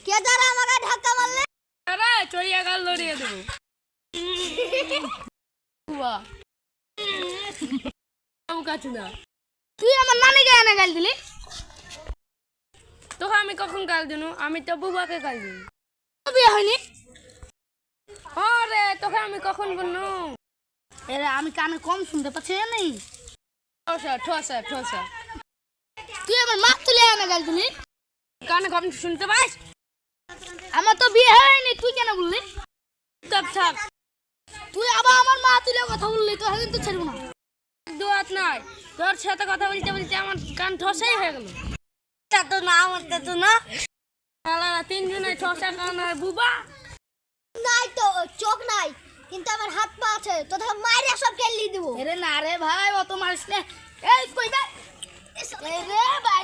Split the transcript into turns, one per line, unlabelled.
কে তারা আমাকে ধাক্কা মারলে?
আরে চড়িয়া গাল লড়িয়ে দেবো। বাহ কাছু না,
তুই আমার নানিকে এনে গাল দিলি।
তোকে আমি কখন গাল দিনু? আমি তো বুবাকে গাল দিই।
বিয়ে হয়নি?
রে তোকে আমি কখন বলনু?
এরে আমি কানে কম শুনতে পাচ্ছি নেই।
ঠোসা ঠোসা ঠোসা,
তুই আমার মা তুলে এনে গাল দিলি।
কানে কম শুনতে পাস?
আমার তো বিয়ে হয়নি, তুই কেন বললি?
তব থাক,
তুই আবার আমার মা তুলে কথা বললি, তো আমি তো ছাড়বো না।
দোয়াত নাই, তোর সাথে কথা বলতে বলতে আমার কান ঠসাই হয়ে গেল।
তা তো না, আমার তা তো না।
তিনজনে ঠসা কান আর বুবা।
নাই তো চোখ নাই, কিন্তু আমার হাত পা আছে, তো তোকে মাইরে সব কেলি দেবো। আরে না রে ভাই, অত মারিস না। এই কই বে? এই রে ভাই।